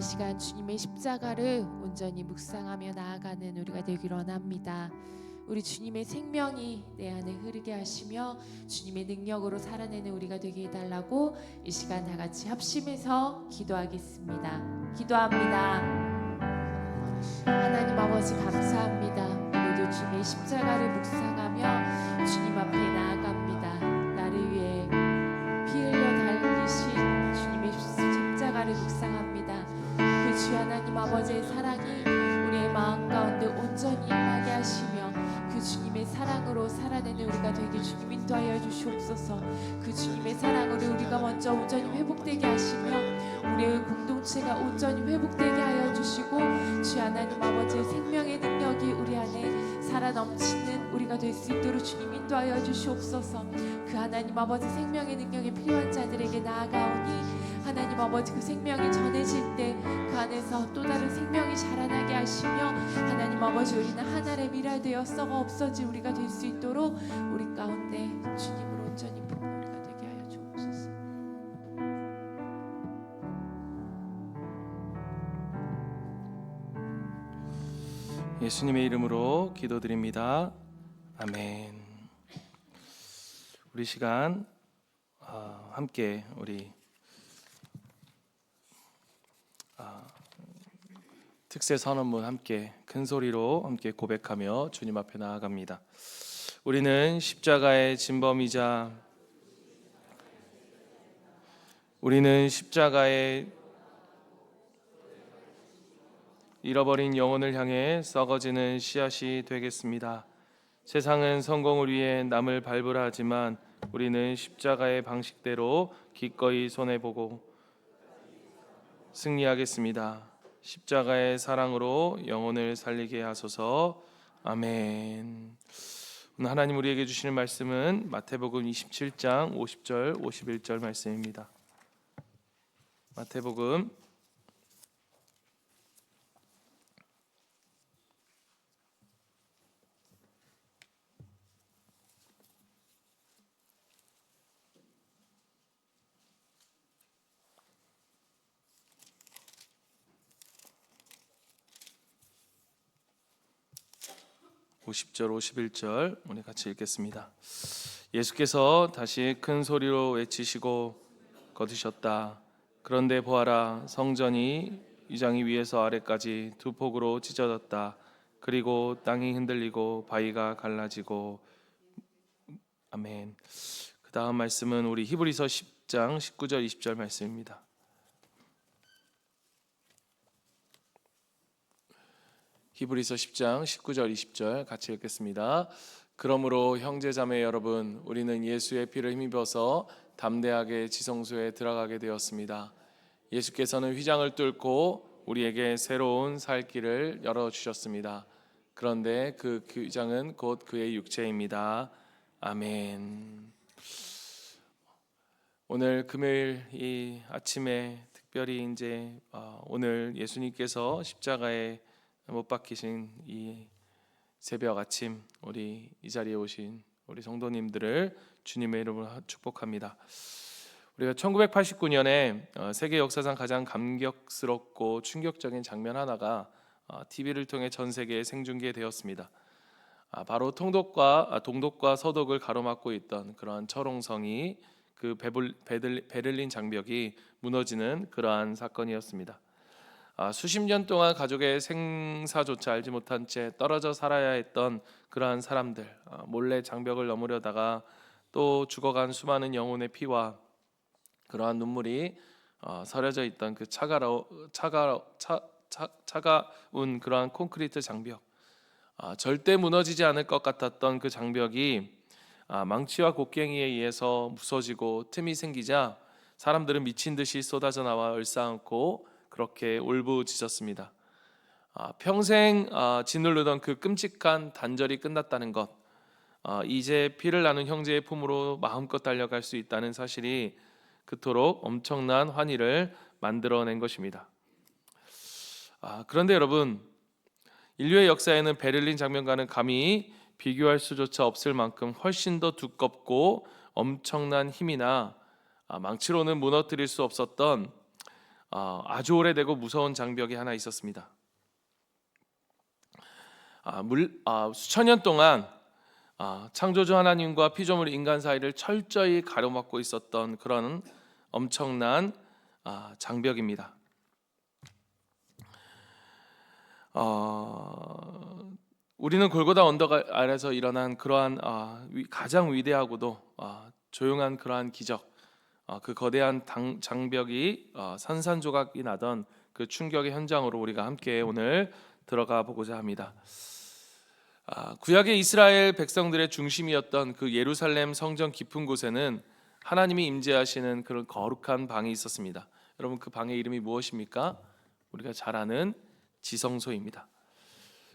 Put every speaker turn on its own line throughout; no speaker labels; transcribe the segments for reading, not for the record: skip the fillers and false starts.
시간 주님의 십자가를 온전히 묵상하며 나아가는 우리가 되기를 원합니다. 우리 주님의 생명이 내 안에 흐르게 하시며 주님의 능력으로 살아내는 우리가 되게 해달라고 이 시간 다 같이 합심해서 기도하겠습니다. 기도합니다. 하나님 아버지 감사합니다. 오늘도 주님의 십자가를 묵상하며 주님 앞에 나아갑니다. 나를 위해 피 흘려 달리신 주님의 십자가를 묵상합니다. 그 주 하나님 아버지의 사랑이 우리의 마음 가운데 온전히 임하게 하시며 그 주님의 사랑으로 살아내는 우리가 되게 주님 인도하여 주시옵소서. 그 주님의 사랑으로 우리가 먼저 온전히 회복되게 하시며 우리의 공동체가 온전히 회복되게 하여 주시고 주 하나님 아버지의 생명의 능력이 우리 안에 살아 넘치는 우리가 될 수 있도록 주님 인도하여 주시옵소서. 그 하나님 아버지 생명의 능력이 필요한 자들에게 나아가오니 하나님 아버지 그 생명이 전해질 때 그 안에서 또 다른 생명이 자라나게 하시며 하나님 아버지 우리는 하늘의 미랄되어 썩어 없어질 우리가 될 수 있도록 우리 가운데 주님으로 온전히 부은 우리가 되게 하여 주옵소서.
예수님의 이름으로 기도드립니다. 아멘. 우리 시간 함께 우리 특세 선언문 함께 큰 소리로 함께 고백하며 주님 앞에 나아갑니다. 우리는 십자가의 진범이자 우리는 십자가의 잃어버린 영혼을 향해 썩어지는 씨앗이 되겠습니다. 세상은 성공을 위해 남을 밟으라 하지만 우리는 십자가의 방식대로 기꺼이 손해보고 승리하겠습니다. 십자가의 사랑으로 영혼을 살리게 하소서. 아멘. 오늘 하나님 우리에게 주시는 말씀은 마태복음 27장 50절 51절 말씀입니다. 마태복음 50절 51절 우리 같이 읽겠습니다. 예수께서 다시 큰 소리로 외치시고 거두셨다. 그런데 보아라, 성전이 위장이 위에서 아래까지 두 폭으로 찢어졌다. 그리고 땅이 흔들리고 바위가 갈라지고. 아멘. 그 다음 말씀은 우리 히브리서 10장 19절 20절 말씀입니다. 히브리서 10장 19절 20절 같이 읽겠습니다. 그러므로 형제자매 여러분, 우리는 예수의 피를 힘입어서 담대하게 지성소에 들어가게 되었습니다. 예수께서는 휘장을 뚫고 우리에게 새로운 살 길을 열어주셨습니다. 그런데 그 휘장은 곧 그의 육체입니다. 아멘. 오늘 금요일 이 아침에 특별히 이제 오늘 예수님께서 십자가에 못 박히신 이 새벽 아침 우리 이 자리에 오신 우리 성도님들을 주님의 이름으로 축복합니다. 우리가 1989년에 세계 역사상 가장 감격스럽고 충격적인 장면 하나가 TV를 통해 전 세계에 생중계되었습니다. 바로 동독과 서독을 가로막고 있던 그러한 철옹성이 그 베를린 장벽이 무너지는 그러한 사건이었습니다. 수십 년 동안 가족의 생사조차 알지 못한 채 떨어져 살아야 했던 그러한 사람들, 몰래 장벽을 넘으려다가 또 죽어간 수많은 영혼의 피와 그러한 눈물이 서려져 있던 그 차가운 그러한 콘크리트 장벽, 절대 무너지지 않을 것 같았던 그 장벽이 망치와 곡괭이에 의해서 부서지고 틈이 생기자 사람들은 미친 듯이 쏟아져 나와 얼싸안고 그렇게 울부짖었습니다. 평생 짓누르던 그 끔찍한 단절이 끝났다는 것, 이제 피를 나눈 형제의 품으로 마음껏 달려갈 수 있다는 사실이 그토록 엄청난 환희를 만들어낸 것입니다. 그런데 여러분, 인류의 역사에는 베를린 장벽과는 감히 비교할 수조차 없을 만큼 훨씬 더 두껍고 엄청난 힘이나 망치로는 무너뜨릴 수 없었던 아주 오래되고 무서운 장벽이 하나 있었습니다. 수천 년 동안 창조주 하나님과 피조물 인간 사이를 철저히 가로막고 있었던 그런 엄청난 장벽입니다. 우리는 골고다 언덕 아래서 일어난 그러한 가장 위대하고도 조용한 그러한 기적, 그 거대한 장벽이 산산조각이 나던 그 충격의 현장으로 우리가 함께 오늘 들어가 보고자 합니다. 구약의 이스라엘 백성들의 중심이었던 그 예루살렘 성전 깊은 곳에는 하나님이 임재하시는 그런 거룩한 방이 있었습니다. 여러분, 그 방의 이름이 무엇입니까? 우리가 잘 아는 지성소입니다.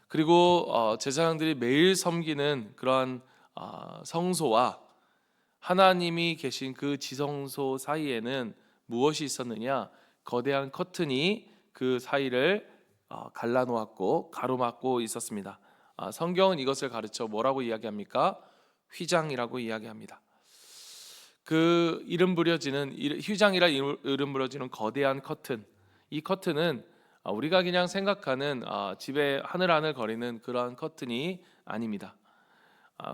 그리고 제사장들이 매일 섬기는 그러한 성소와 하나님이 계신 그 지성소 사이에는 무엇이 있었느냐? 거대한 커튼이 그 사이를 갈라놓았고 가로막고 있었습니다. 성경은 이것을 가르쳐 뭐라고 이야기합니까? 휘장이라고 이야기합니다. 그 휘장이라 이름 부려지는 거대한 커튼, 이 커튼은 우리가 그냥 생각하는 집에 하늘하늘 거리는 그러한 커튼이 아닙니다.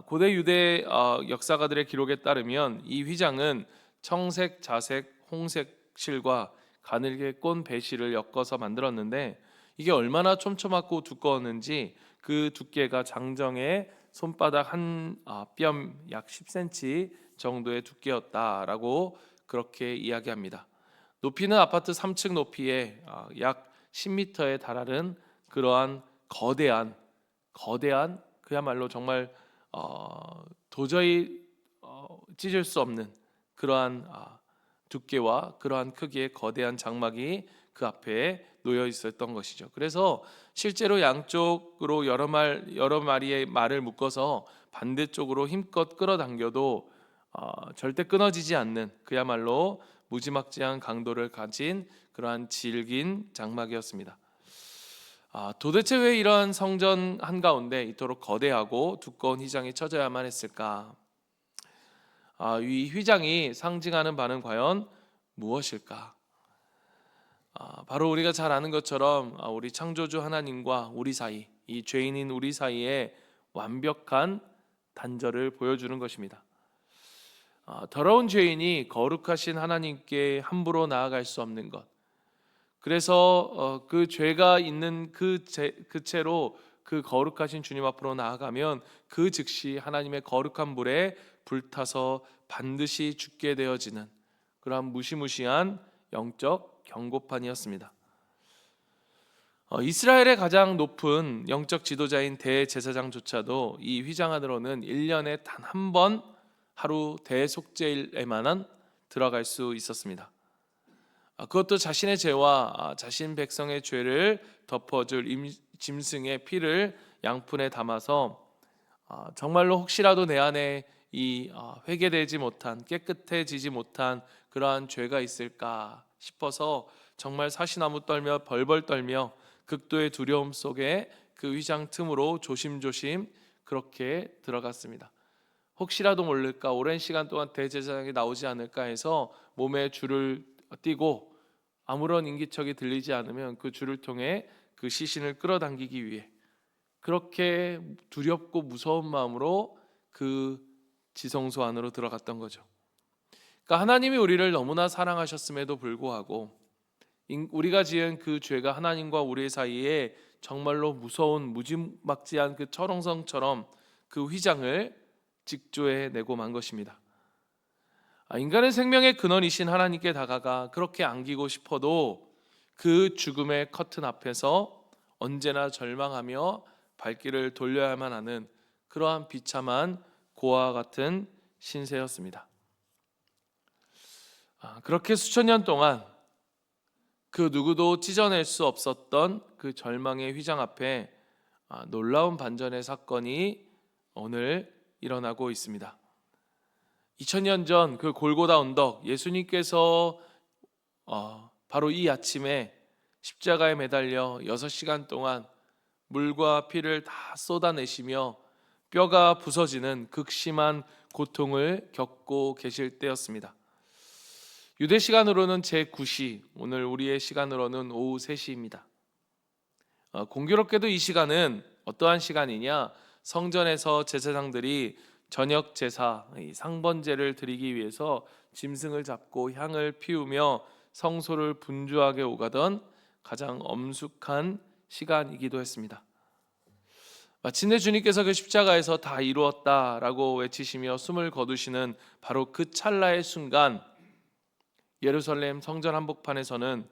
고대 유대 역사가들의 기록에 따르면 이 휘장은 청색, 자색, 홍색 실과 가늘게 꼰 배실을 엮어서 만들었는데 이게 얼마나 촘촘하고 두꺼웠는지 그 두께가 장정의 손바닥 한 뼘 약 10cm 정도의 두께였다라고 그렇게 이야기합니다. 높이는 아파트 3층 높이에 약 10m에 달하는 그러한 거대한 그야말로 정말 도저히 찢을 수 없는 그러한 두께와 그러한 크기의 거대한 장막이 그 앞에 놓여 있었던 것이죠. 그래서 실제로 양쪽으로 여러 마리의 말을 묶어서 반대쪽으로 힘껏 끌어당겨도 절대 끊어지지 않는 그야말로 무지막지한 강도를 가진 그러한 질긴 장막이었습니다. 도대체 왜 이러한 성전 한가운데 이토록 거대하고 두꺼운 휘장이 쳐져야만 했을까? 이 휘장이 상징하는 바는 과연 무엇일까? 바로 우리가 잘 아는 것처럼 우리 창조주 하나님과 우리 사이, 이 죄인인 우리 사이에 완벽한 단절을 보여주는 것입니다. 더러운 죄인이 거룩하신 하나님께 함부로 나아갈 수 없는 것, 그래서 그 죄가 있는 그 채로 그 거룩하신 주님 앞으로 나아가면 그 즉시 하나님의 거룩한 불에 불타서 반드시 죽게 되어지는 그러한 무시무시한 영적 경고판이었습니다. 이스라엘의 가장 높은 영적 지도자인 대제사장조차도 이 휘장 안으로는 1년에 단 한 번 하루 대속죄일에만 들어갈 수 있었습니다. 그것도 자신의 죄와 자신 백성의 죄를 덮어줄 짐승의 피를 양푼에 담아서 정말로 혹시라도 내 안에 이 회개되지 못한, 깨끗해지지 못한 그러한 죄가 있을까 싶어서 정말 사시나무 떨며 벌벌 떨며 극도의 두려움 속에 그 휘장 틈으로 조심조심 그렇게 들어갔습니다. 혹시라도 모를까, 오랜 시간 동안 대제사장이 나오지 않을까 해서 몸에 줄을 띄고 아무런 인기척이 들리지 않으면 그 줄을 통해 그 시신을 끌어당기기 위해 그렇게 두렵고 무서운 마음으로 그 지성소 안으로 들어갔던 거죠. 그러니까 하나님이 우리를 너무나 사랑하셨음에도 불구하고 우리가 지은 그 죄가 하나님과 우리 사이에 정말로 무서운 무지막지한 그 철옹성처럼 그 휘장을 직조해내고 만 것입니다. 인간의 생명의 근원이신 하나님께 다가가 그렇게 안기고 싶어도 그 죽음의 커튼 앞에서 언제나 절망하며 발길을 돌려야만 하는 그러한 비참한 고아와 같은 신세였습니다. 그렇게 수천 년 동안 그 누구도 찢어낼 수 없었던 그 절망의 휘장 앞에 놀라운 반전의 사건이 오늘 일어나고 있습니다. 2000년 전 그 골고다 언덕, 예수님께서 바로 이 아침에 십자가에 매달려 6시간 동안 물과 피를 다 쏟아내시며 뼈가 부서지는 극심한 고통을 겪고 계실 때였습니다. 유대 시간으로는 제9시, 오늘 우리의 시간으로는 오후 3시입니다. 공교롭게도 이 시간은 어떠한 시간이냐? 성전에서 제사장들이 저녁 제사, 이 상번제를 드리기 위해서 짐승을 잡고 향을 피우며 성소를 분주하게 오가던 가장 엄숙한 시간이기도 했습니다. 마침내 주님께서 그 십자가에서 다 이루었다라고 외치시며 숨을 거두시는 바로 그 찰나의 순간, 예루살렘 성전 한복판에서는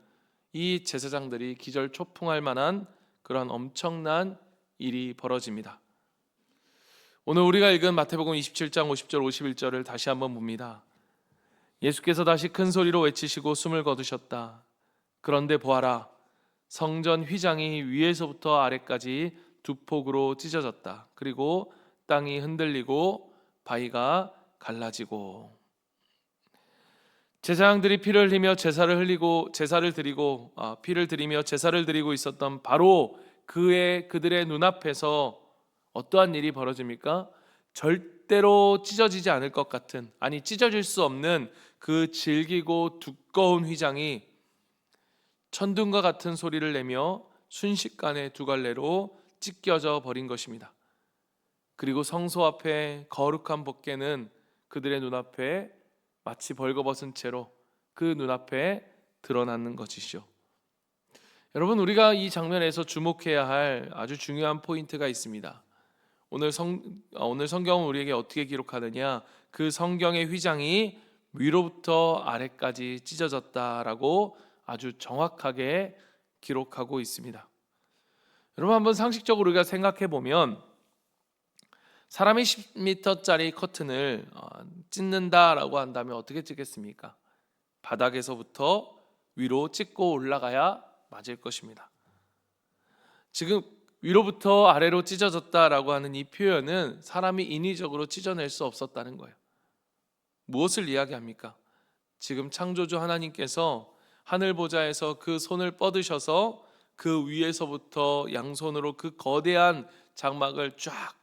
이 제사장들이 기절초풍할 만한 그런 엄청난 일이 벌어집니다. 오늘 우리가 읽은 마태복음 27장 50절 51절을 다시 한번 봅니다. 예수께서 다시 큰 소리로 외치시고 숨을 거두셨다. 그런데 보아라, 성전 휘장이 위에서부터 아래까지 두 폭으로 찢어졌다. 그리고 땅이 흔들리고 바위가 갈라지고. 제사장들이 피를 흘리며 피를 드리며 제사를 드리고 있었던 바로 그들의 눈앞에서 어떠한 일이 벌어집니까? 절대로 찢어지지 않을 것 같은, 아니 찢어질 수 없는 그 질기고 두꺼운 휘장이 천둥과 같은 소리를 내며 순식간에 두 갈래로 찢겨져 버린 것입니다. 그리고 성소 앞에 거룩한 법궤는 그들의 눈앞에 마치 벌거벗은 채로 그 눈앞에 드러나는 것이죠. 여러분, 우리가 이 장면에서 주목해야 할 아주 중요한 포인트가 있습니다. 오늘 성경은 우리에게 어떻게 기록하느냐? 그 성경의 휘장이 위로부터 아래까지 찢어졌다라고 아주 정확하게 기록하고 있습니다. 여러분, 한번 상식적으로 우리가 생각해 보면 사람이 10m짜리 커튼을 찢는다라고 한다면 어떻게 찢겠습니까? 바닥에서부터 위로 찢고 올라가야 맞을 것입니다. 지금 위로부터 아래로 찢어졌다라고 하는 이 표현은 사람이 인위적으로 찢어낼 수 없었다는 거예요. 무엇을 이야기합니까? 지금 창조주 하나님께서 하늘 보좌에서 그 손을 뻗으셔서 그 위에서부터 양손으로 그 거대한 장막을 쫙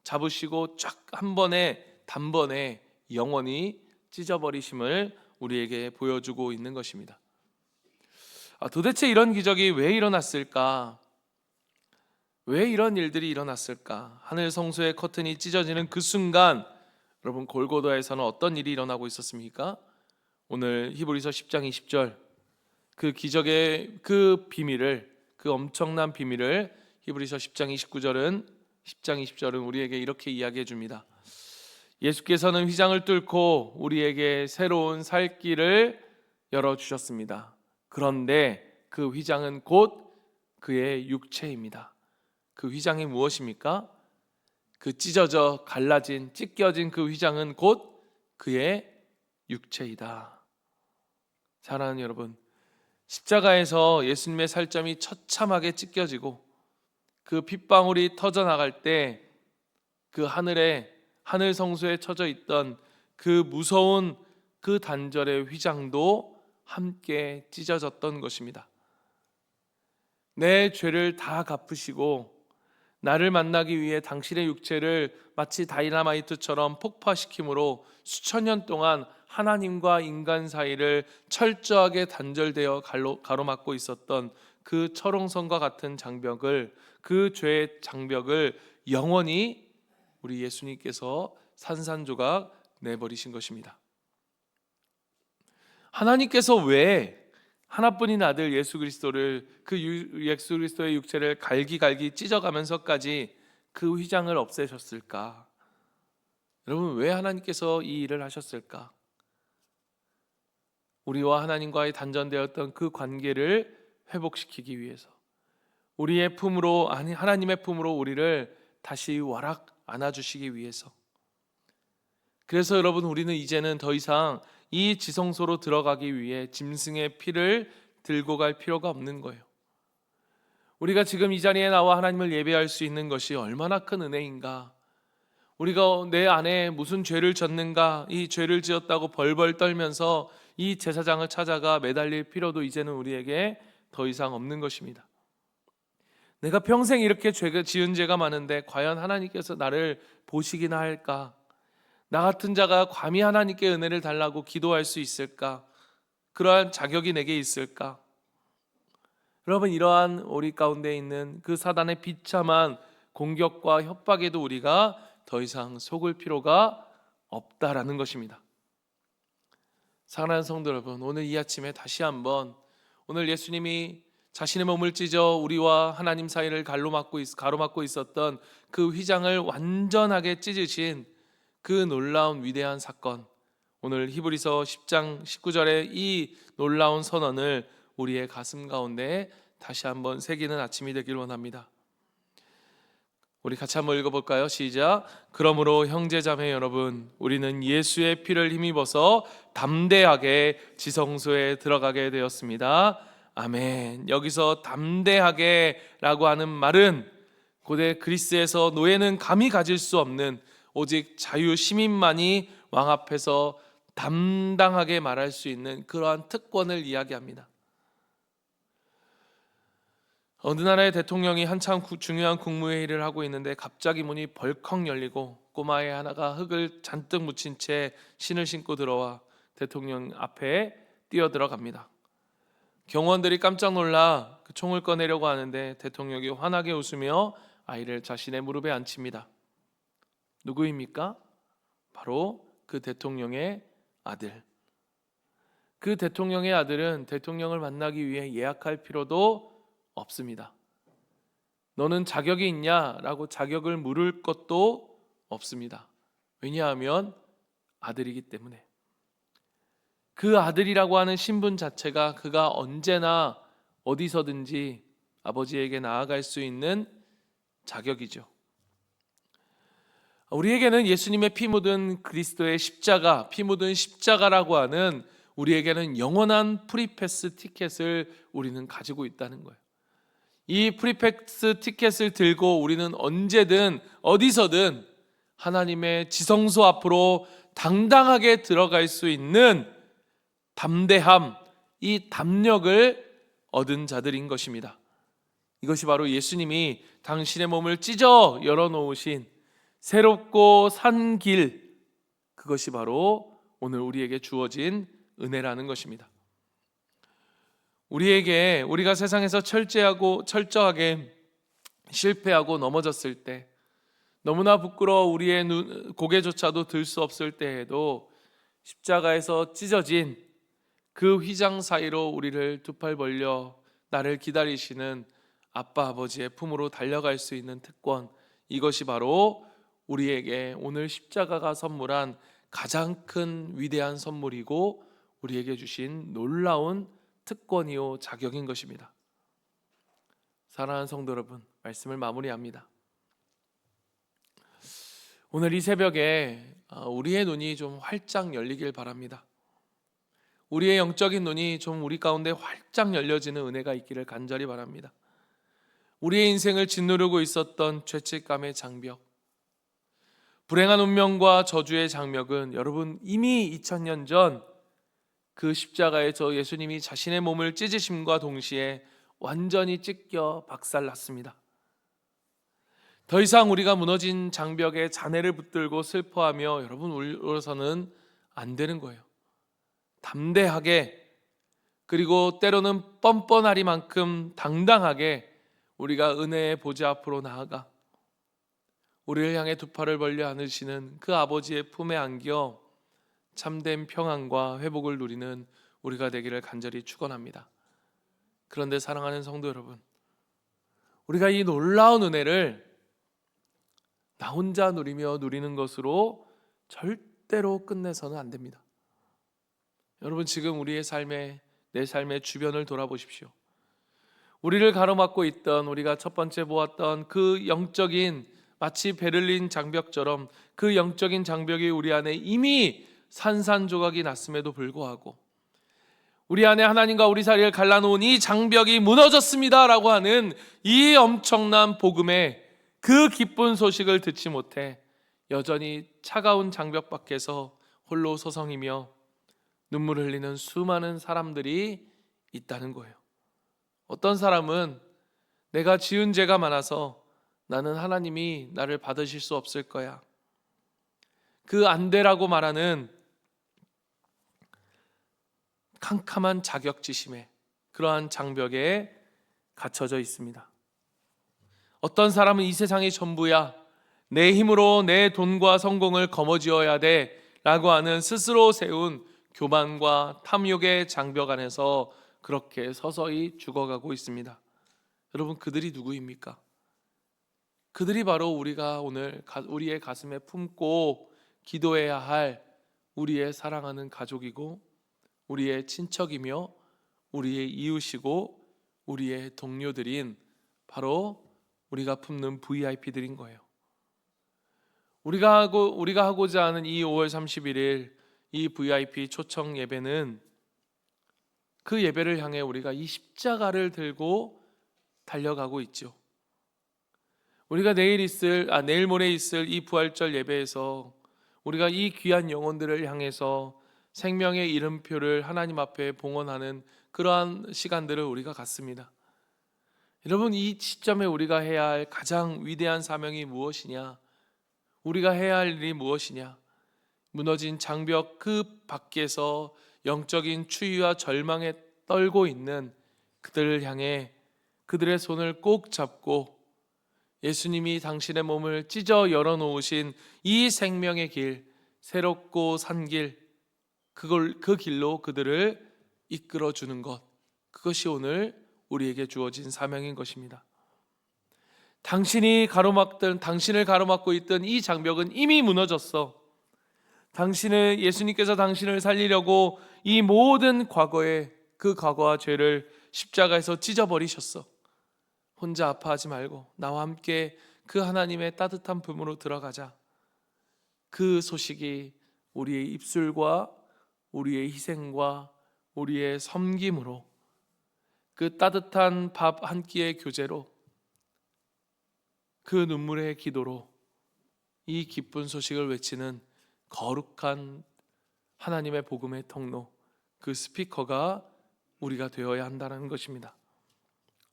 잡으시고 쫙 한 번에 단번에 영원히 찢어버리심을 우리에게 보여주고 있는 것입니다. 도대체 이런 기적이 왜 일어났을까? 왜 이런 일들이 일어났을까? 하늘 성소의 커튼이 찢어지는 그 순간, 여러분, 골고다에서는 어떤 일이 일어나고 있었습니까? 오늘 히브리서 10장 20절, 그 기적의 그 비밀을, 그 엄청난 비밀을 히브리서 10장 20절은 우리에게 이렇게 이야기해 줍니다. 예수께서는 휘장을 뚫고 우리에게 새로운 살 길을 열어주셨습니다. 그런데 그 휘장은 곧 그의 육체입니다. 그 휘장이 무엇입니까? 그 찢어져 갈라진, 찢겨진 그 휘장은 곧 그의 육체이다. 사랑하는 여러분, 십자가에서 예수님의 살점이 처참하게 찢겨지고 그 핏방울이 터져나갈 때 그 하늘 성소에 쳐져 있던 그 무서운 그 단절의 휘장도 함께 찢어졌던 것입니다. 내 죄를 다 갚으시고 나를 만나기 위해 당신의 육체를 마치 다이너마이트처럼 폭파시킴으로 수천 년 동안 하나님과 인간 사이를 철저하게 단절되어 가로막고 있었던 그 철옹성과 같은 장벽을, 그 죄의 장벽을 영원히 우리 예수님께서 산산조각 내버리신 것입니다. 하나님께서 왜 하나뿐인 아들 예수 그리스도를, 그 예수 그리스도의 육체를 갈기갈기 찢어가면서까지 그 휘장을 없애셨을까? 여러분, 왜 하나님께서 이 일을 하셨을까? 우리와 하나님과의 단전되었던 그 관계를 회복시키기 위해서, 우리의 품으로, 아니 하나님의 품으로 우리를 다시 와락 안아주시기 위해서. 그래서 여러분, 우리는 이제는 더 이상 이 지성소로 들어가기 위해 짐승의 피를 들고 갈 필요가 없는 거예요. 우리가 지금 이 자리에 나와 하나님을 예배할 수 있는 것이 얼마나 큰 은혜인가. 우리가 내 안에 무슨 죄를 졌는가, 이 죄를 지었다고 벌벌 떨면서 이 제사장을 찾아가 매달릴 필요도 이제는 우리에게 더 이상 없는 것입니다. 내가 평생 이렇게 지은 죄가 많은데 과연 하나님께서 나를 보시기나 할까? 나 같은 자가 감히 하나님께 은혜를 달라고 기도할 수 있을까? 그러한 자격이 내게 있을까? 여러분, 이러한 우리 가운데 있는 그 사단의 비참한 공격과 협박에도 우리가 더 이상 속을 필요가 없다라는 것입니다. 사랑하는 성도 여러분, 오늘 이 아침에 다시 한번 오늘 예수님이 자신의 몸을 찢어 우리와 하나님 사이를 가로막고 있었던 그 휘장을 완전하게 찢으신 그 놀라운 위대한 사건, 오늘 히브리서 10장 19절의 이 놀라운 선언을 우리의 가슴 가운데 다시 한번 새기는 아침이 되길 원합니다. 우리 같이 한번 읽어볼까요? 시작. 그러므로 형제자매 여러분, 우리는 예수의 피를 힘입어서 담대하게 지성소에 들어가게 되었습니다. 아멘. 여기서 담대하게 라고 하는 말은 고대 그리스에서 노예는 감히 가질 수 없는 오직 자유 시민만이 왕 앞에서 담당하게 말할 수 있는 그러한 특권을 이야기합니다. 어느 나라의 대통령이 한참 중요한 국무회의를 하고 있는데 갑자기 문이 벌컥 열리고 꼬마애 하나가 흙을 잔뜩 묻힌 채 신을 신고 들어와 대통령 앞에 뛰어들어갑니다. 경호원들이 깜짝 놀라 그 총을 꺼내려고 하는데 대통령이 환하게 웃으며 아이를 자신의 무릎에 앉힙니다. 누구입니까? 바로 그 대통령의 아들. 그 대통령의 아들은 대통령을 만나기 위해 예약할 필요도 없습니다. 너는 자격이 있냐라고 자격을 물을 것도 없습니다. 왜냐하면 아들이기 때문에. 그 아들이라고 하는 신분 자체가 그가 언제나 어디서든지 아버지에게 나아갈 수 있는 자격이죠. 우리에게는 예수님의 피 묻은 그리스도의 십자가, 피 묻은 십자가라고 하는 우리에게는 영원한 프리패스 티켓을 우리는 가지고 있다는 거예요. 이 프리패스 티켓을 들고 우리는 언제든 어디서든 하나님의 지성소 앞으로 당당하게 들어갈 수 있는 담대함, 이 담력을 얻은 자들인 것입니다. 이것이 바로 예수님이 당신의 몸을 찢어 열어놓으신 새롭고 산 길, 그것이 바로 오늘 우리에게 주어진 은혜라는 것입니다. 우리가 세상에서 철저하게 실패하고 넘어졌을 때, 너무나 부끄러워 우리의 고개조차도 들 수 없을 때에도 십자가에서 찢어진 그 휘장 사이로 우리를 두 팔 벌려 나를 기다리시는 아빠 아버지의 품으로 달려갈 수 있는 특권, 이것이 바로 우리에게 오늘 십자가가 선물한 가장 큰 위대한 선물이고 우리에게 주신 놀라운 특권이요 자격인 것입니다. 사랑하는 성도 여러분, 말씀을 마무리합니다. 오늘 이 새벽에 우리의 눈이 좀 활짝 열리길 바랍니다. 우리의 영적인 눈이 좀 우리 가운데 활짝 열려지는 은혜가 있기를 간절히 바랍니다. 우리의 인생을 짓누르고 있었던 죄책감의 장벽, 불행한 운명과 저주의 장벽은 여러분 이미 2000년 전 그 십자가에서 예수님이 자신의 몸을 찢으심과 동시에 완전히 찢겨 박살났습니다. 더 이상 우리가 무너진 장벽에 잔해를 붙들고 슬퍼하며 여러분 울어서는 안 되는 거예요. 담대하게, 그리고 때로는 뻔뻔하리만큼 당당하게 우리가 은혜의 보좌 앞으로 나아가 우리를 향해 두 팔을 벌려 안으시는 그 아버지의 품에 안겨 참된 평안과 회복을 누리는 우리가 되기를 간절히 축원합니다. 그런데 사랑하는 성도 여러분, 우리가 이 놀라운 은혜를 나 혼자 누리는 것으로 절대로 끝내서는 안 됩니다. 여러분, 지금 내 삶의 주변을 돌아보십시오. 우리를 가로막고 있던, 우리가 첫 번째 보았던 그 영적인, 마치 베를린 장벽처럼 그 영적인 장벽이 우리 안에 이미 산산조각이 났음에도 불구하고 우리 안에 하나님과 우리 사이를 갈라놓은 이 장벽이 무너졌습니다 라고 하는 이 엄청난 복음의 그 기쁜 소식을 듣지 못해 여전히 차가운 장벽 밖에서 홀로 서성이며 눈물 흘리는 수많은 사람들이 있다는 거예요. 어떤 사람은 내가 지은 죄가 많아서 나는 하나님이 나를 받으실 수 없을 거야. 그 안되라고 말하는 캄캄한 자격지심에, 그러한 장벽에 갇혀져 있습니다. 어떤 사람은 이 세상이 전부야, 내 힘으로 내 돈과 성공을 거머쥐어야 돼 라고 하는 스스로 세운 교만과 탐욕의 장벽 안에서 그렇게 서서히 죽어가고 있습니다. 여러분, 그들이 누구입니까? 그들이 바로 우리가 오늘 우리의 가슴에 품고 기도해야 할 우리의 사랑하는 가족이고, 우리의 친척이며, 우리의 이웃이고, 우리의 동료들인 바로 우리가 품는 VIP들인 거예요. 우리가 하고자 하는 이 5월 31일 이 VIP 초청 예배는 그 예배를 향해 우리가 이 십자가를 들고 달려가고 있죠. 우리가 내일 모레 있을 이 부활절 예배에서 우리가 이 귀한 영혼들을 향해서 생명의 이름표를 하나님 앞에 봉헌하는 그러한 시간들을 우리가 갖습니다. 여러분, 이 시점에 우리가 해야 할 가장 위대한 사명이 무엇이냐? 우리가 해야 할 일이 무엇이냐? 무너진 장벽 그 밖에서 영적인 추위와 절망에 떨고 있는 그들을 향해 그들의 손을 꼭 잡고 예수님이 당신의 몸을 찢어 열어놓으신 이 생명의 길, 새롭고 산 길, 그 길로 그들을 이끌어주는 것, 그것이 오늘 우리에게 주어진 사명인 것입니다. 당신을 가로막고 있던 이 장벽은 이미 무너졌어. 예수님께서 당신을 살리려고 이 모든 그 과거와 죄를 십자가에서 찢어버리셨어. 혼자 아파하지 말고 나와 함께 그 하나님의 따뜻한 품으로 들어가자. 그 소식이 우리의 입술과 우리의 희생과 우리의 섬김으로, 그 따뜻한 밥 한 끼의 교제로, 그 눈물의 기도로 이 기쁜 소식을 외치는 거룩한 하나님의 복음의 통로, 그 스피커가 우리가 되어야 한다는 것입니다.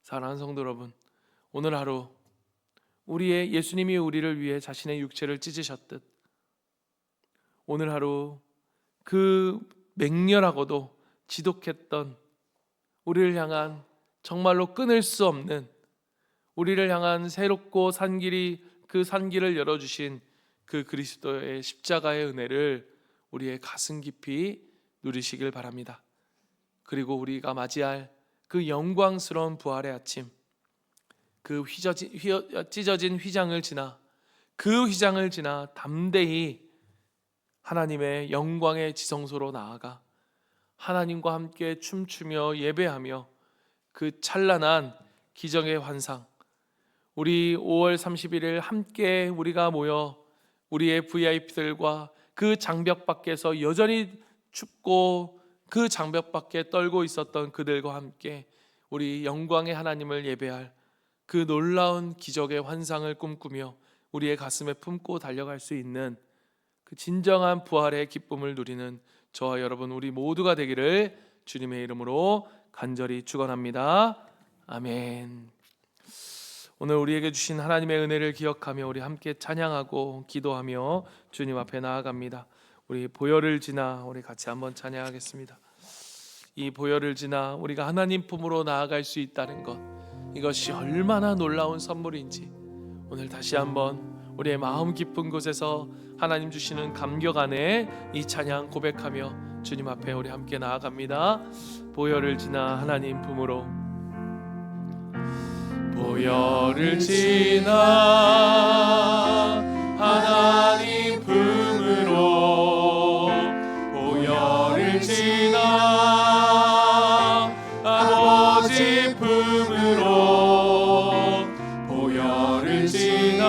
사랑하는 성도 여러분, 오늘 하루 예수님이 우리를 위해 자신의 육체를 찢으셨듯 오늘 하루 그 맹렬하고도 지독했던 우리를 향한 정말로 끊을 수 없는, 우리를 향한 새롭고 그 산길을 열어주신 그 그리스도의 십자가의 은혜를 우리의 가슴 깊이 누리시길 바랍니다. 그리고 우리가 맞이할 그 영광스러운 부활의 아침, 그 찢어진 휘장을 지나 담대히 하나님의 영광의 지성소로 나아가 하나님과 함께 춤추며 예배하며 그 찬란한 기적의 환상, 우리 5월 31일 함께 우리가 모여 우리의 VIP들과 그 장벽 밖에서 여전히 춥고 그 장벽 밖에 떨고 있었던 그들과 함께 우리 영광의 하나님을 예배할 그 놀라운 기적의 환상을 꿈꾸며 우리의 가슴에 품고 달려갈 수 있는 그 진정한 부활의 기쁨을 누리는 저와 여러분 우리 모두가 되기를 주님의 이름으로 간절히 축원합니다. 아멘. 오늘 우리에게 주신 하나님의 은혜를 기억하며 우리 함께 찬양하고 기도하며 주님 앞에 나아갑니다. 우리 보혈을 지나 우리 같이 한번 찬양하겠습니다. 이 보혈을 지나 우리가 하나님 품으로 나아갈 수 있다는 것, 이것이 얼마나 놀라운 선물인지 오늘 다시 한번 우리의 마음 깊은 곳에서 하나님 주시는 감격 안에 이 찬양 고백하며 주님 앞에 우리 함께 나아갑니다. 보혈을 지나 하나님 품으로, 보혈을 지나 하나님 품으로, 보혈을 지나 아버지 품으로, 보혈을 지나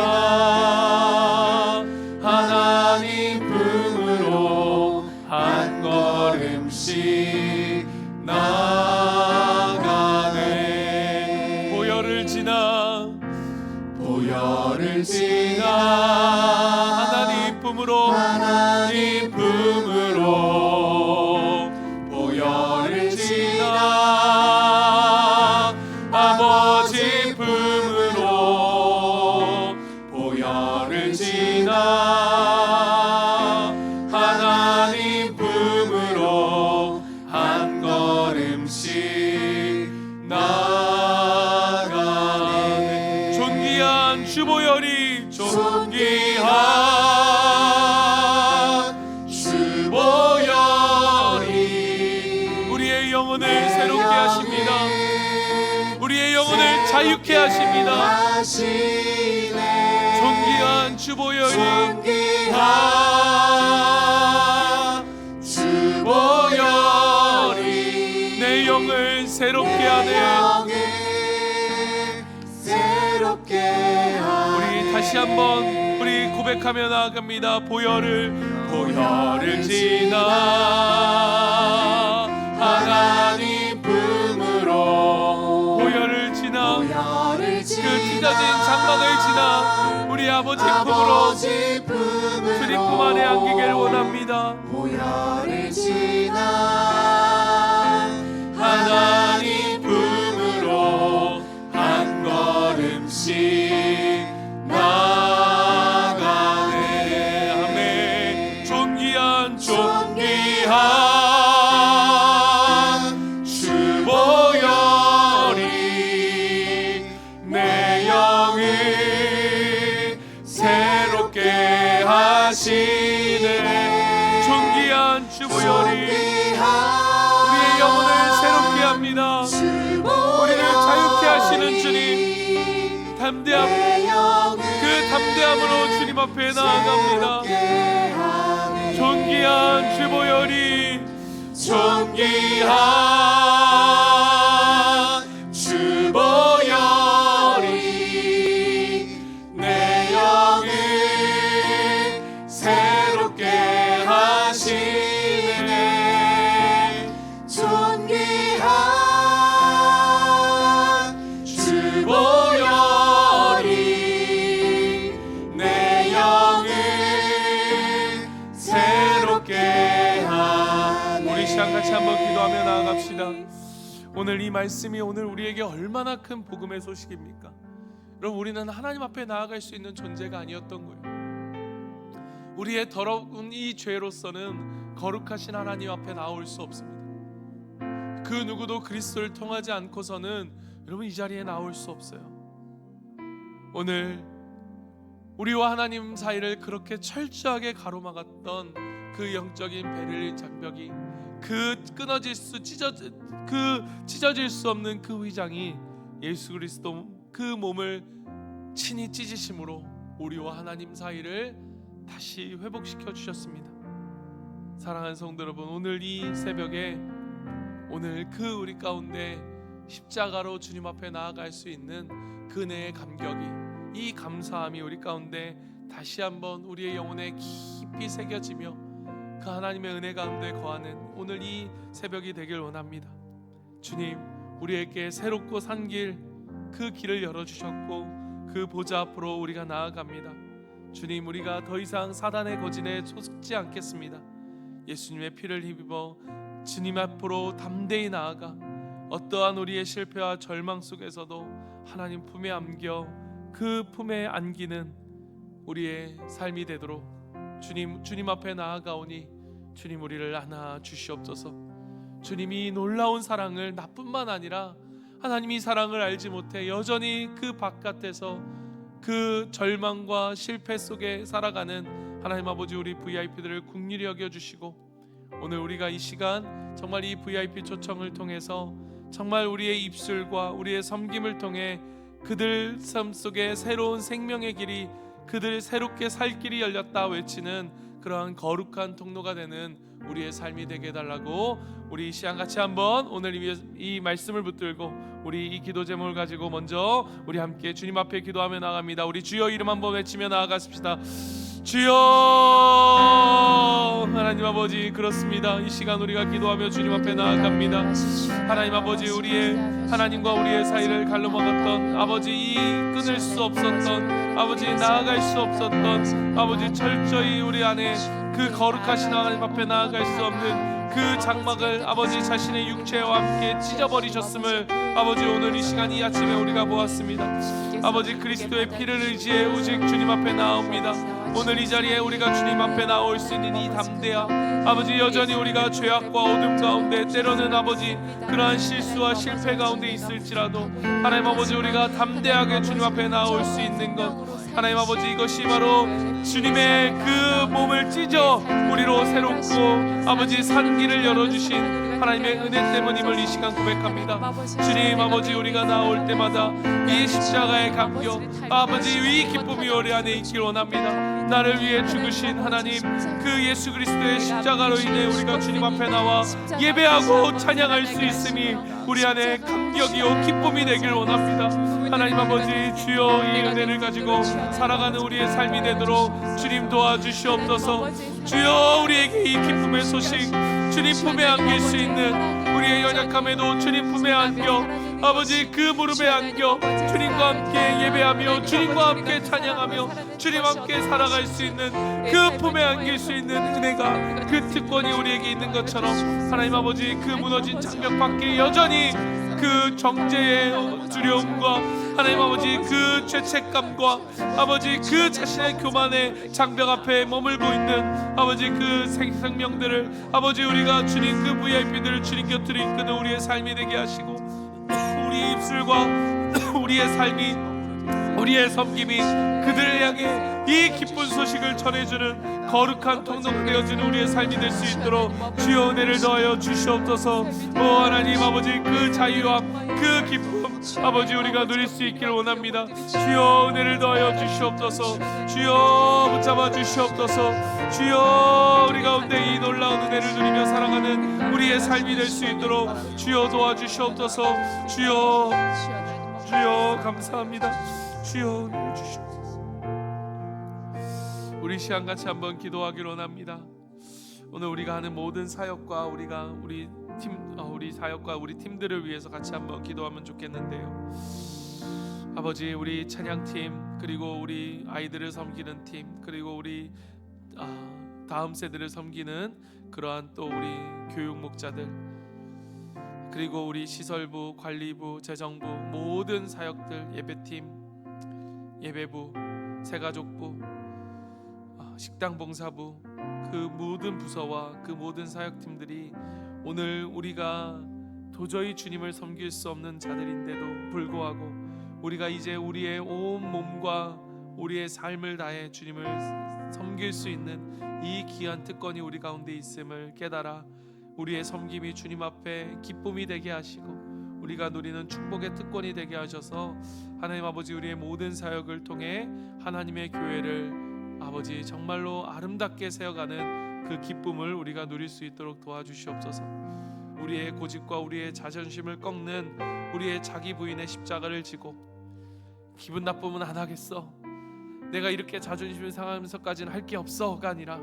하나님 품으로 한 걸음씩 나가네. 보혈을 지나 하나님 품으로, 하나님 품으로, 보혈을 지나 아버지 품으로, 보혈을 지나 주보혈이 존귀한 주보혈이 우리의 영혼을 새롭게 하십니다. 우리의 영혼을 자유케 하십니다. 존귀한 주보혈이 내 영을 새롭게 하네. 우리 다시 한번 우리 고백하며 나아갑니다. 보혈을 지나 하나님 품으로 보혈을 지나 그 찢어진 장막을 지나 우리 아버지 품으로 주님 품 안에 안기기를 원합니다.
보혈을 지나
하나님 품으로 한 걸음씩 나가네. 아멘. 존귀한 주보혈이 내 영을 새롭게 하시네. 존귀한 주보혈이 우리의 영혼을 새롭게 합니다. 우리를 자유케 하시는 주님, 담대함, 그 담대함으로 주님 앞에 나아갑니다. 존귀한 주보혈이 내 영을 새롭게 하시네. 존귀한 주보혈이 내 영을 새롭게 하네. 우리 시간 같이 한번 기도하며 나아갑시다. 오늘 이 말씀이 오늘 우리에게 얼마나 큰 복음의 소식입니까? 여러분, 우리는 하나님 앞에 나아갈 수 있는 존재가 아니었던 거예요. 우리의 더러운 이 죄로서는 거룩하신 하나님 앞에 나올 수 없습니다. 그 누구도 그리스도를 통하지 않고서는 여러분 이 자리에 나올 수 없어요. 오늘 우리와 하나님 사이를 그렇게 철저하게 가로막았던 그 영적인 베를린 장벽이, 그 찢어질 수 없는 그 위장이 예수 그리스도 그 몸을 친히 찢으심으로 우리와 하나님 사이를 다시 회복시켜 주셨습니다. 사랑하는 성도 여러분, 오늘 이 새벽에 오늘 그 우리 가운데 십자가로 주님 앞에 나아갈 수 있는 그 은혜의 감격이, 이 감사함이 우리 가운데 다시 한번 우리의 영혼에 깊이 새겨지며 그 하나님의 은혜 가운데 거하는 오늘 이 새벽이 되길 원합니다. 주님, 우리에게 새롭고 산 길, 그 길을 열어주셨고 그 보좌 앞으로 우리가 나아갑니다. 주님, 우리가 더 이상 사단의 거짓에 속지 않겠습니다. 예수님의 피를 힘입어 주님 앞으로 담대히 나아가 어떠한 우리의 실패와 절망 속에서도 하나님 품에 안겨 그 품에 안기는 우리의 삶이 되도록 주님 앞에 나아가오니 주님, 우리를 안아 주시옵소서. 주님이 놀라운 사랑을, 나뿐만 아니라 하나님이 사랑을 알지 못해 여전히 그 바깥에서 그 절망과 실패 속에 살아가는 하나님 아버지, 우리 VIP들을 긍휼히 여겨주시고 오늘 우리가 이 시간 정말 이 VIP 초청을 통해서 정말 우리의 입술과 우리의 섬김을 통해 그들 삶 속에 새로운 생명의 길이, 그들 새롭게 살 길이 열렸다 외치는 그러한 거룩한 통로가 되는 우리의 삶이 되게 해달라고 우리 이 시간 같이 한번 오늘 이 말씀을 붙들고 우리 이 기도 제목을 가지고 먼저 우리 함께 주님 앞에 기도하며 나갑니다. 우리 주여 이름 한번 외치며 나아가십시다. 주여, 하나님 아버지, 그렇습니다. 이 시간 우리가 기도하며 주님 앞에 나아갑니다. 하나님 아버지, 우리의 하나님과 우리의 사이를 가로막았던 아버지, 이 끊을 수 없었던 아버지, 나아갈 수 없었던 아버지, 철저히 우리 안에 그 거룩하신 하나님 앞에 나아갈 수 없는 그 장막을 아버지 자신의 육체와 함께 찢어버리셨음을 아버지, 오늘 이 시간 이 아침에 우리가 보았습니다. 아버지, 그리스도의 피를 의지해 오직 주님 앞에 나옵니다. 오늘 이 자리에 우리가 주님 앞에 나올 수 있는 이 담대함, 아버지 여전히 우리가 죄악과 어둠 가운데 때로는 아버지 그러한 실수와 실패 가운데 있을지라도 하나님 아버지 우리가 담대하게 주님 앞에 나올 수 있는 것, 하나님 아버지 이것이 바로 주님의 그 몸을 찢어 우리로 새롭고 아버지 산 길을 열어주신 하나님의 은혜 때문임을 이 시간 고백합니다. 주님 아버지 우리가 나올 때마다 이 십자가의 감격, 아버지 이 기쁨이 우리 안에 있길 원합니다. 나를 위해 죽으신 하나님 그 예수 그리스도의 십자가로 인해 우리가 주님 앞에 나와 예배하고 찬양할 수 있음이 우리 안에 감격이요 기쁨이 되길 원합니다. 하나님 아버지 주여 이 은혜를 가지고 살아가는 우리의 삶이 되도록 주님 도와주시옵소서. 주여 우리에게 이 기쁨의 소식 주님 품에 안길 수 있는 우리의 연약함에도 주님 품에 안겨 아버지 그 무릎에 안겨 주님과 함께 예배하며 주님과 함께 찬양하며 주님과 함께 살아갈 수 있는 그 품에 안길 수 있는 은혜가 그 특권이 우리에게 있는 것처럼 하나님 아버지 그 무너진 장벽 밖에 여전히 그 정죄의 두려움과 하나님 아버지 그 죄책감과 아버지 그 자신의 교만의 장벽 앞에 머물고 있는 아버지 그 생명들을 아버지 우리가 주님 그 VIP들을 주님 곁으로 이끄는 우리의 삶이 되게 하시고 우리의 입술과 우리의 삶이 우리의 섬김이 그들을 향해 이 기쁜 소식을 전해주는 거룩한 통로가 되어주는 우리의 삶이 될 수 있도록 주여 은혜를 더하여 주시옵소서. 오 하나님 아버지 그 자유와 그 기쁨 아버지 우리가 누릴 수 있기를 원합니다. 주여 은혜를 더하여 주시옵소서. 주여 붙잡아 주시옵소서. 주여 우리 가운데 이 놀라운 은혜를 누리며 살아가는 우리의 삶이 될 수 있도록 주여 도와주시옵소서. 주여 감사합니다. 주여 은혜를 주시옵소서. 우리 시간 같이 한번 기도하기로 합니다. 오늘 우리가 하는 모든 사역과 우리 사역과 우리 팀들을 위해서 같이 한번 기도하면 좋겠는데요. 아버지 우리 찬양팀 그리고 우리 아이들을 섬기는 팀 그리고 우리 다음 세대를 섬기는 그러한 또 우리 교육 목자들 그리고 우리 시설부, 관리부, 재정부 모든 사역들 예배팀, 예배부, 새가족부, 식당봉사부 그 모든 부서와 그 모든 사역팀들이 오늘 우리가 도저히 주님을 섬길 수 없는 자들인데도 불구하고 우리가 이제 우리의 온 몸과 우리의 삶을 다해 주님을 섬길 수 있는 이 귀한 특권이 우리 가운데 있음을 깨달아 우리의 섬김이 주님 앞에 기쁨이 되게 하시고 우리가 누리는 축복의 특권이 되게 하셔서 하나님 아버지 우리의 모든 사역을 통해 하나님의 교회를 아버지 정말로 아름답게 세워가는 그 기쁨을 우리가 누릴 수 있도록 도와주시옵소서. 우리의 고집과 우리의 자존심을 꺾는 우리의 자기 부인의 십자가를 지고 기분 나쁘면 안 하겠어, 내가 이렇게 자존심을 상하면서까지는 할 게 없어가 아니라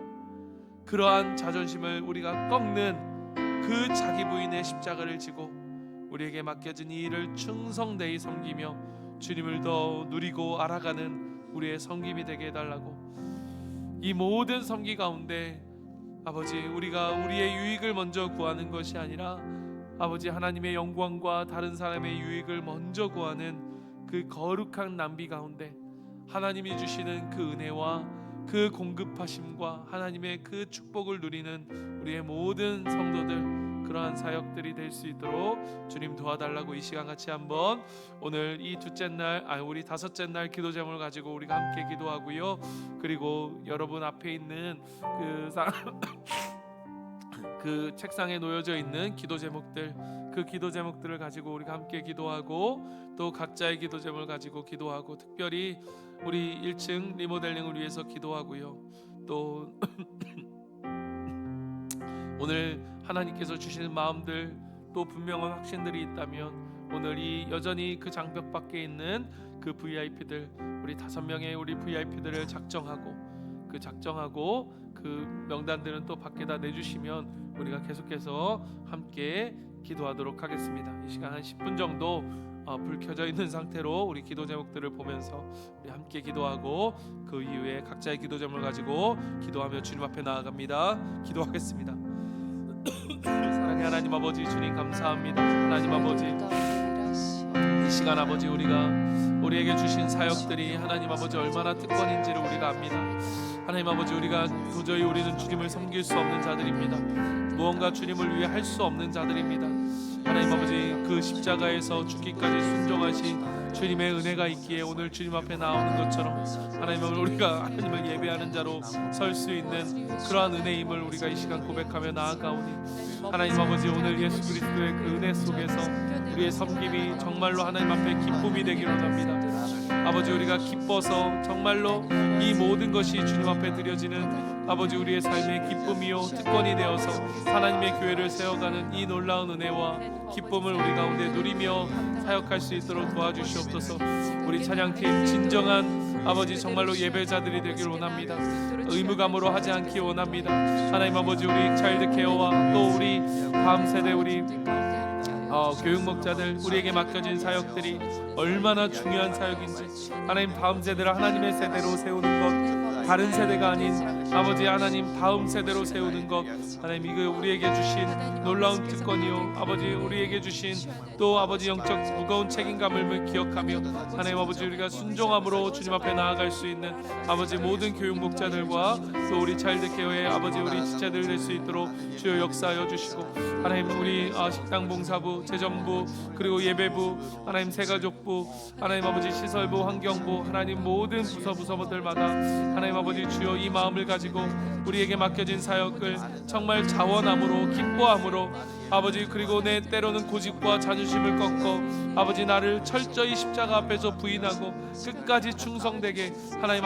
그러한 자존심을 우리가 꺾는 그 자기 부인의 십자가를 지고 우리에게 맡겨진 이 일을 충성되이 섬기며 주님을 더 누리고 알아가는 우리의 섬김이 되게 해달라고. 이 모든 섬기 가운데 아버지 우리가 우리의 유익을 먼저 구하는 것이 아니라 아버지 하나님의 영광과 다른 사람의 유익을 먼저 구하는 그 거룩한 낭비 가운데 하나님이 주시는 그 은혜와 그 공급하심과 하나님의 그 축복을 누리는 우리의 모든 성도들 그러한 사역들이 될 수 있도록 주님 도와달라고 이 시간 같이 한번 오늘 이 둘째 날 우리 다섯째 날 기도 제목을 가지고 우리가 함께 기도하고요. 그리고 여러분 앞에 있는 그 책상에 놓여져 있는 기도 제목들 그 기도 제목들을 가지고 우리가 함께 기도하고 또 각자의 기도 제목을 가지고 기도하고 특별히 우리 1층 리모델링을 위해서 기도하고요. 또 오늘 하나님께서 주시는 마음들 또 분명한 확신들이 있다면 오늘 이 여전히 그 장벽 밖에 있는 그 VIP들 우리 5명의 우리 VIP들을 작정하고 그 명단들은 또 밖에다 내주시면 우리가 계속해서 함께 기도하도록 하겠습니다. 이 시간 한 10분 정도 불 켜져 있는 상태로 우리 기도 제목들을 보면서 우리 함께 기도하고 그 이후에 각자의 기도 제목을 가지고 기도하며 주님 앞에 나아갑니다. 기도하겠습니다. 사랑의 하나님 아버지 주님 감사합니다. 하나님 아버지 이 시간 아버지 우리에게 주신 사역들이 하나님 아버지 얼마나 특권인지를 우리가 압니다. 하나님 아버지, 우리가 도저히 우리는 주님을 섬길 수 없는 자들입니다. 무언가 주님을 위해 할 수 없는 자들입니다. 하나님 아버지, 그 십자가에서 죽기까지 순종하신 주님의 은혜가 있기에 오늘 주님 앞에 나오는 것처럼 하나님 아버지, 우리가 하나님을 예배하는 자로 설 수 있는 그러한 은혜임을 우리가 이 시간 고백하며 나아가오니 하나님 아버지, 오늘 예수 그리스도의 그 은혜 속에서 우리의 섬김이 정말로 하나님 앞에 기쁨이 되기를 원합니다. 아버지, 우리가 기뻐서 정말로 이 모든 것이 주님 앞에 드려지는 아버지 우리의 삶의 기쁨이요 특권이 되어서 하나님의 교회를 세워가는 이 놀라운 은혜와 기쁨을 우리 가운데 누리며 사역할 수 있도록 도와주시옵소서. 우리 찬양팀 진정한 아버지 정말로 예배자들이 되길 원합니다. 의무감으로 하지 않기 원합니다. 하나님 아버지, 우리 차일드 케어와 또 우리 다음 세대 우리 교육 목자들, 우리에게 맡겨진 사역들이 얼마나 중요한 사역인지 하나님 다음 세대를 하나님의 세대로 세우는 것, 다른 세대가 아닌 아버지 하나님 다음 세대로 세우는 것, 하나님 이거 우리에게 주신 놀라운 특권이요 아버지 우리에게 주신 또 아버지 영적 무거운 책임감을 기억하며 하나님 아버지 우리가 순종함으로 주님 앞에 나아갈 수 있는 아버지 모든 교육 목자들과 또 우리 차일드 케어의 아버지 우리 지체들 될 수 있도록 주여 역사하여 주시고 하나님 우리 식당 봉사부, 재정부, 그리고 예배부, 하나님 새가족부, 하나님 아버지 시설부, 환경부, 하나님 모든 부서들마다 하나님 아버지 주여 이 마음을 가지고 우리에게 맡겨진 사역을 정말 자원함으로 기뻐함으로 아버지, 그리고 내 때로는 고집과 자존심을 꺾어 아버지 나를 철저히 십자가 앞에서 부인하고 끝까지 충성되게 하나님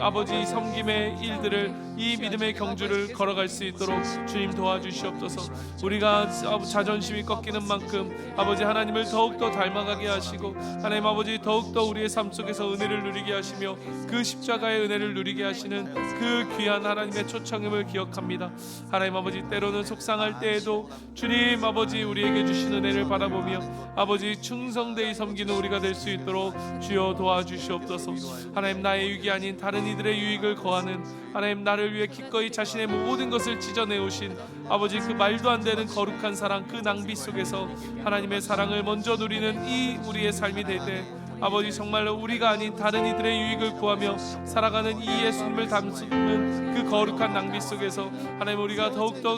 아버지 섬김의 일들을 이 믿음의 경주를 걸어갈 수 있도록 주님 도와주시옵소서. 우리가 자존심이 꺾이는 만큼 아버지 하나님을 더욱더 닮아가게 하시고 하나님 아버지 더욱더 우리의 삶 속에서 은혜를 누리게 하시며 그 십자가의 은혜를 누리게 하시는 그 귀한 하나님의 초청임을 기억합니다. 하나님 아버지, 때로는 속상할 때에도 주님 아버지 우리에게 주신 은혜를 바라보며 아버지 충성되이 섬기는 우리가 될 수 있도록 주여 도와주시옵소서. 하나님, 나의 유익이 아닌 다른 이들의 유익을 거하는 하나님, 나를 위해 기꺼이 자신의 모든 것을 찢어내오신 아버지 그 말도 안 되는 거룩한 사랑, 그 낭비 속에서 하나님의 사랑을 먼저 누리는 이 우리의 삶이 될 때 아버지 정말로 우리가 아닌 다른 이들의 유익을 구하며 살아가는 이 예수님을 담는 그 거룩한 낭비 속에서 하나님 우리가 더욱더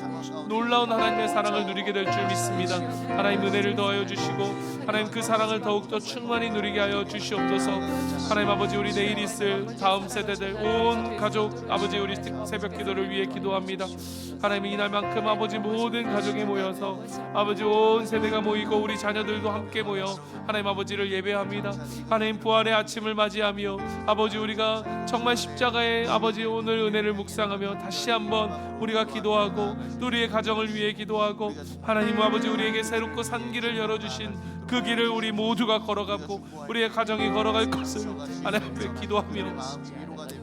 놀라운 하나님의 사랑을 누리게 될 줄 믿습니다. 하나님 은혜를 더하여 주시고 하나님 그 사랑을 더욱더 충만히 누리게 하여 주시옵소서. 하나님 아버지, 우리 내일 있을 다음 세대들 온 가족 아버지 우리 새벽 기도를 위해 기도합니다. 하나님 이날만큼 아버지 모든 가족이 모여서 아버지 온 세대가 모이고 우리 자녀들도 함께 모여 하나님 아버지를 예배합니다. 하나님 부활의 아침을 맞이하며 아버지 우리가 정말 십자가의 아버지 오늘 은혜를 묵상하며 다시 한번 우리가 기도하고 또 우리의 가정을 위해 기도하고 하나님 아버지 우리에게 새롭고 산 길을 열어주신 그 길을 우리 모두가 걸어가고 우리의 가정이 걸어갈 것을 하나님 앞에 기도하며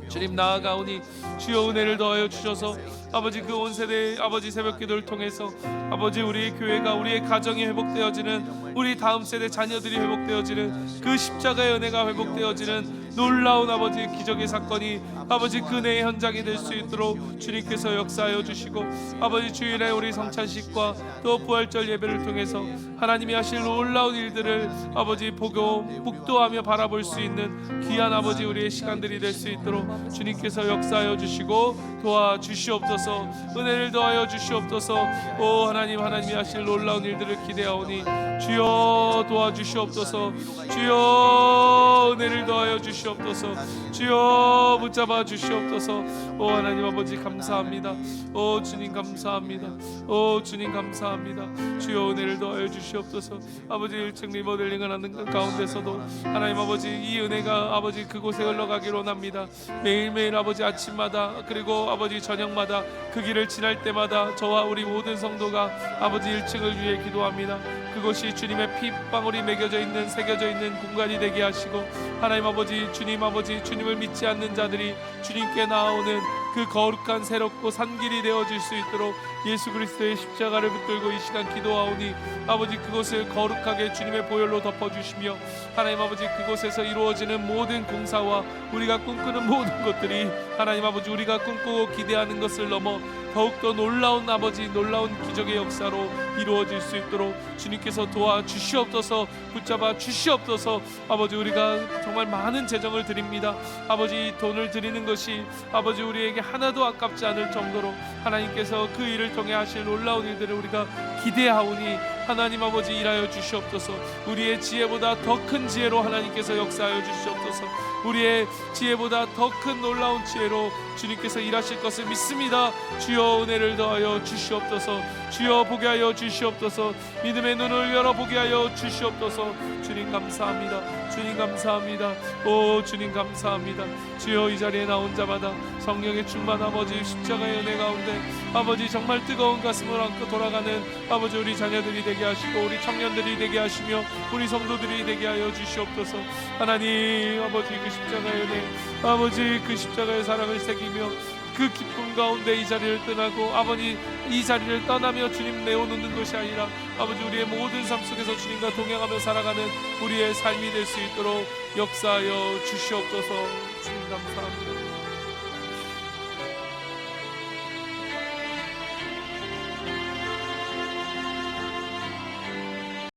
주님 나아가오니 주여 은혜를 더하여 주셔서 아버지 그 온 세대의 아버지 새벽 기도를 통해서 아버지 우리의 교회가 우리의 가정이 회복되어지는 우리 다음 세대 자녀들이 회복되어지는 그 십자가의 은혜가 회복되어지는 놀라운 아버지 기적의 사건이 아버지 그네의 현장이 될 수 있도록 주님께서 역사하여 주시고 아버지 주일에 우리 성찬식과 또 부활절 예배를 통해서 하나님이 하실 놀라운 일들을 아버지 보고 묵도하며 바라볼 수 있는 귀한 아버지 우리의 시간들이 될 수 있도록 주님께서 역사하여 주시고 도와주시옵소서. 은혜를 더하여 주시옵소서. 오 하나님이 하실 놀라운 일들을 기대하오니 주여 도와주시옵소서. 주여 은혜를 더하여 주시옵소서. 주여 붙잡아 주시옵소서. 오 하나님 아버지 감사합니다. 오 주님 감사합니다. 오 주님 감사합니다. 주여 은혜를 더하여 주시옵소서. 아버지 1층 리모델링을 하는 가운데서도 하나님 아버지 이 은혜가 아버지 그곳에 흘러가기를 원합니다. 매일매일 아버지 아침마다 그리고 아버지 저녁마다 그 길을 지날 때마다 저와 우리 모든 성도가 아버지 1층을 위해 기도합니다. 그것이 주님의 핏방울이 매겨져 있는 새겨져 있는 공간이 되게 하시고 하나님 아버지 주님 아버지 주님을 믿지 않는 자들이 주님께 나아오는 그 거룩한 새롭고 산 길이 되어질 수 있도록 예수 그리스도의 십자가를 붙들고 이 시간 기도하오니 아버지 그것을 거룩하게 주님의 보혈로 덮어주시며 하나님 아버지 그곳에서 이루어지는 모든 공사와 우리가 꿈꾸는 모든 것들이 하나님 아버지 우리가 꿈꾸고 기대하는 것을 넘어 더욱더 놀라운 아버지 놀라운 기적의 역사로 이루어질 수 있도록 주님께서 도와주시옵소서. 붙잡아 주시옵소서. 아버지, 우리가 정말 많은 재정을 드립니다. 아버지, 이 돈을 드리는 것이 아버지 우리에게 하나도 아깝지 않을 정도로 하나님께서 그 일을 통해 하실 놀라운 일들을 우리가 기대하오니 하나님 아버지 일하여 주시옵소서. 우리의 지혜보다 더 큰 지혜로 하나님께서 역사하여 주시옵소서. 우리의 지혜보다 더 큰 놀라운 지혜로 주님께서 일하실 것을 믿습니다. 주여 은혜를 더하여 주시옵소서. 주여 보게 하여 주시옵소서. 믿음의 눈을 열어보게 하여 주시옵소서. 주님 감사합니다. 주님 감사합니다. 오 주님 감사합니다. 주여 이 자리에 나온 자마다 성령의 충만 아버지 십자가의 은혜 가운데 아버지 정말 뜨거운 가슴을 안고 돌아가는 아버지 우리 자녀들이 되게 하시고 우리 청년들이 되게 하시며 우리 성도들이 되게 하여 주시옵소서. 하나님 아버지 그 십자가의 은혜 아버지 그 십자가의 사랑을 새기며 그 기쁨 가운데 이 자리를 떠나고 아버지 이 자리를 떠나며 주님 내어놓는 것이 아니라 아버지 우리의 모든 삶 속에서 주님과 동행하며 살아가는 우리의 삶이 될 수 있도록 역사하여 주시옵소서. 주님 감사합니다.